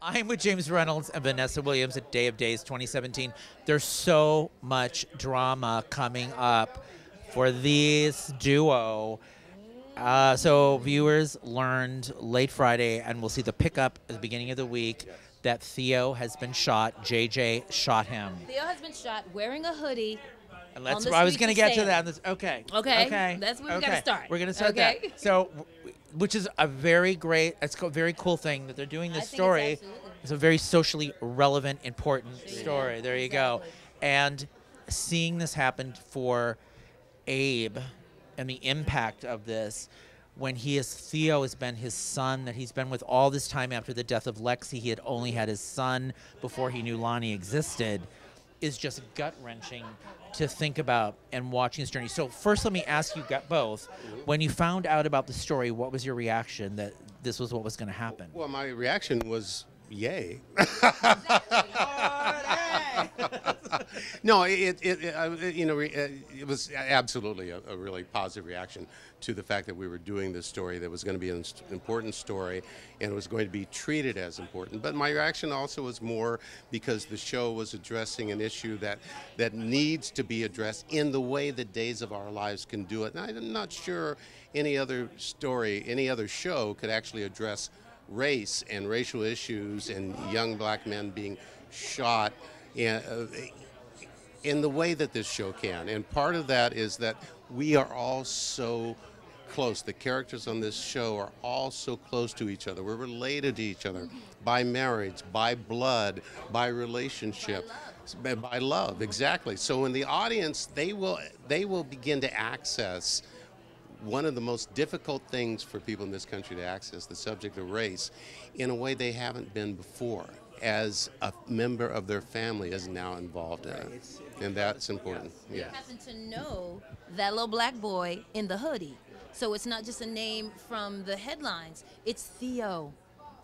I'm with James Reynolds and Vanessa Williams at Day of Days 2017. There's so much drama coming up for this duo. So viewers learned late Friday, and we'll see the pickup at the beginning of the week, that Theo has been shot. JJ shot him. Theo has been shot wearing a hoodie. And On let's. the I was streets going to of get to Salem. that. Okay. Okay. That's where we gotta start. We're going to start Okay. that. So, which is a very great, it's a very cool thing that they're doing this I think story. it's absolutely. It's a very socially relevant, important story. There you go. Exactly. And seeing this happen for Abe and the impact of this, when Theo has been his son that he's been with all this time after the death of Lexi, he had only had his son before he knew Lonnie existed, is just gut-wrenching to think about and watching this journey. So first, let me ask you both, when you found out about the story, what was your reaction that this was what was going to happen? Well, my reaction was, yay. No, it was absolutely a really positive reaction to the fact that we were doing this story that was going to be an important story and it was going to be treated as important. But my reaction also was more because the show was addressing an issue that needs to be addressed in the way that Days of Our Lives can do it. And I'm not sure any other story, any other show could actually address race and racial issues and young black men being shot in the way that this show can. And part of that is that we are all so close. The characters on this show are all so close to each other. We're related to each other by marriage, by blood, by relationship, by love, exactly. So in the audience, they will begin to access one of the most difficult things for people in this country to access, the subject of race, in a way they haven't been before, as a member of their family is now involved in it. And that's important. You happen to know that little black boy in the hoodie. So it's not just a name from the headlines. It's Theo.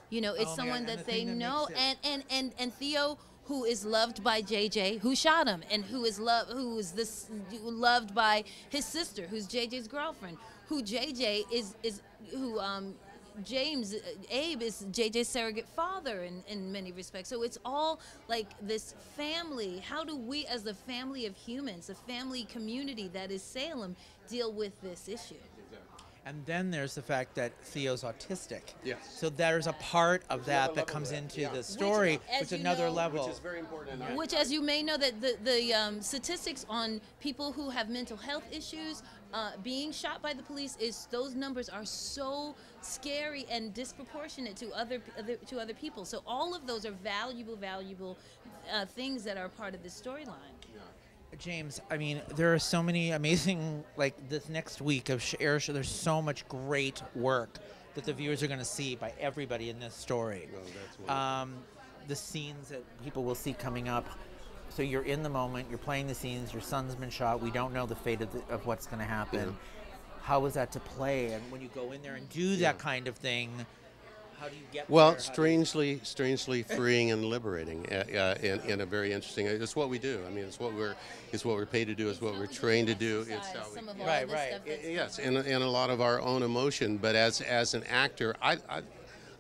You know, it's someone that they know. And Theo, who is loved by JJ, who shot him, and who is loved by his sister, who's JJ's girlfriend, who JJ is James, Abe is JJ's surrogate father in many respects. So it's all like this family. How do we, as the family of humans, a family community that is Salem, deal with this issue? And then there's the fact that Theo's autistic. Yes. So there's a part of that comes into the story, which is another level. Which is very important. Which, as you may know, that the statistics on people who have mental health issues being shot by the police, those numbers are so scary and disproportionate to other people. So all of those are valuable things that are part of this storyline. James, I mean, there are so many amazing, like this next week of air show, there's so much great work that the viewers are going to see by everybody in this story. Well, the scenes that people will see coming up. So you're in the moment, you're playing the scenes, your son's been shot, we don't know the fate of what's going to happen. Yeah. How was that to play? And when you go in there and do that kind of thing, how do you get well, there? strangely freeing and liberating in a very interesting. It's what we do. I mean, it's what we're paid to do. It's what we're trained to do. It's how we, right. Yes, and a lot of our own emotion. But as an actor, I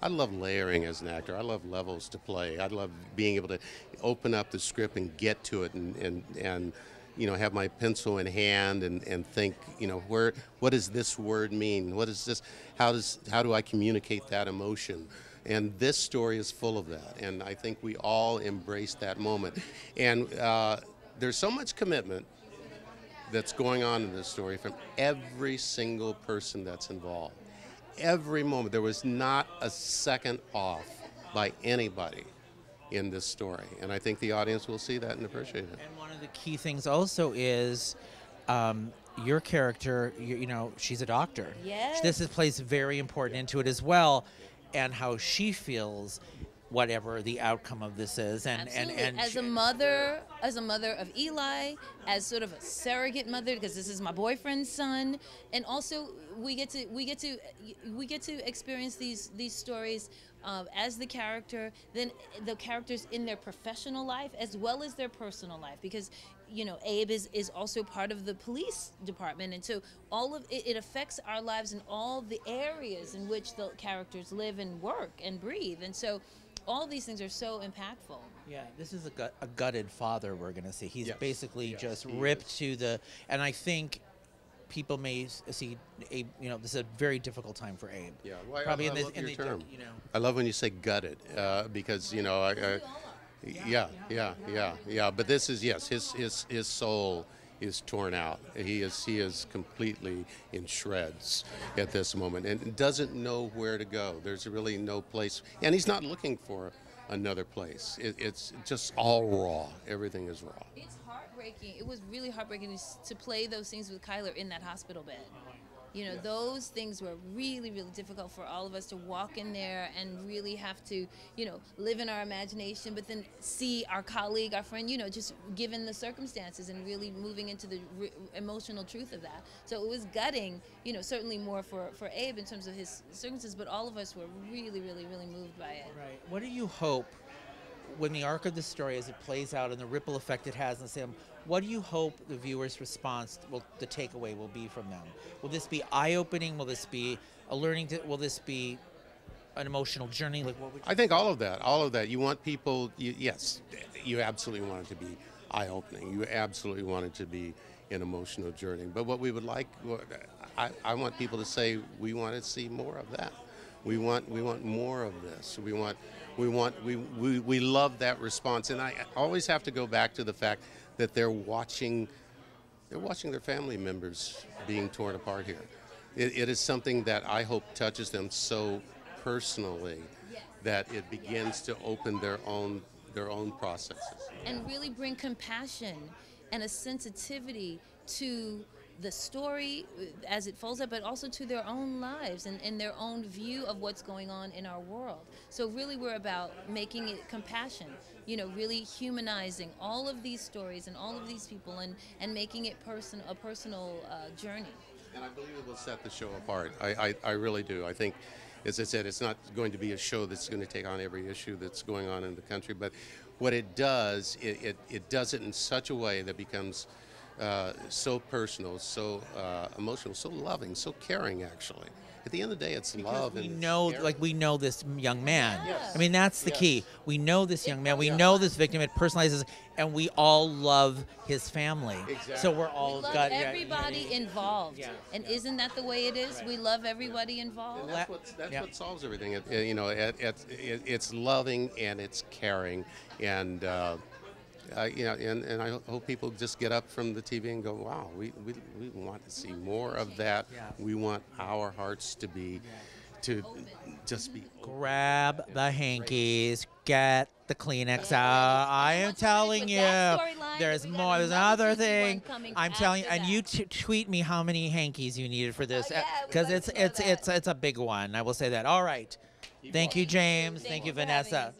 love layering as an actor. I love levels to play. I love being able to open up the script and get to it and you know, have my pencil in hand and think, you know, what does this word mean? What is this? How do I communicate that emotion? And this story is full of that. And I think we all embrace that moment. And there's so much commitment that's going on in this story from every single person that's involved. Every moment. There was not a second off by anybody in this story. And I think the audience will see that and appreciate it. And one of the key things also is your character, you know, she's a doctor. Yes. This plays very important into it as well, and how she feels whatever the outcome of this is. And as a mother of Eli, as sort of a surrogate mother, because this is my boyfriend's son, and also we get to experience these stories as the character, then the characters in their professional life as well as their personal life, because you know, Abe is also part of the police department, and so all of it affects our lives in all the areas in which the characters live and work and breathe. And so all these things are so impactful. Yeah, this is a gutted father we're going to see. He's Yes. basically Yes, just he ripped is. to the, and I think people may see Abe, this is a very difficult time for Abe. Yeah, well, Probably I in this, love in your the, term. you know. I love when you say gutted, because yeah. But this is, yes, his soul is torn out. He is completely in shreds at this moment, and doesn't know where to go. There's really no place, and he's not looking for another place. It's just all raw. Everything is raw. It's heartbreaking. It was really heartbreaking to play those scenes with Kyler in that hospital bed. Those things were really, really difficult for all of us to walk in there and really have to, live in our imagination, but then see our colleague, our friend, just given the circumstances and really moving into the emotional truth of that. So it was gutting, certainly more for Abe in terms of his circumstances, but all of us were really, really, really moved by it. Right. What do you hope when the arc of the story, as it plays out and the ripple effect it has on Sam, what do you hope the viewer's response, the takeaway will be from them? Will this be eye-opening? Will this be a learning? Will this be an emotional journey? Like, what would you I think all of that. You want people, yes, you absolutely want it to be eye-opening. You absolutely want it to be an emotional journey. But what we would like, I want people to say, we want to see more of that. We want more of this. We love that response. And I always have to go back to the fact that they're watching their family members being torn apart here. It is something that I hope touches them so personally that it begins to open their own processes. And really bring compassion and a sensitivity to the story as it folds up, but also to their own lives and their own view of what's going on in our world. So really we're about making it compassion, really humanizing all of these stories and all of these people and making it a personal journey. And I believe it will set the show apart. I really do. I think, as I said, it's not going to be a show that's going to take on every issue that's going on in the country, but what it does, it does it in such a way that becomes so personal, so emotional, so loving, so caring, actually. At the end of the day, it's love. We know, we know this young man. Yes. I mean, that's the key. We know this young man. We know this victim. It personalizes, and we all love his family. Exactly. So we're all We love got everybody involved. Yeah. And isn't that the way it is? We love everybody involved. And that's what solves everything. It's loving and it's caring, and and I hope people just get up from the TV and go, wow, we want to see more of that. Yeah. We want our hearts to be, to just be open. Grab the hankies, get the Kleenex out. I am telling you, there's more. There's another thing. I'm telling you, and you tweet me how many hankies you needed for this, because it's a big one. I will say that. All right. Thank you, James. Thank you, Vanessa.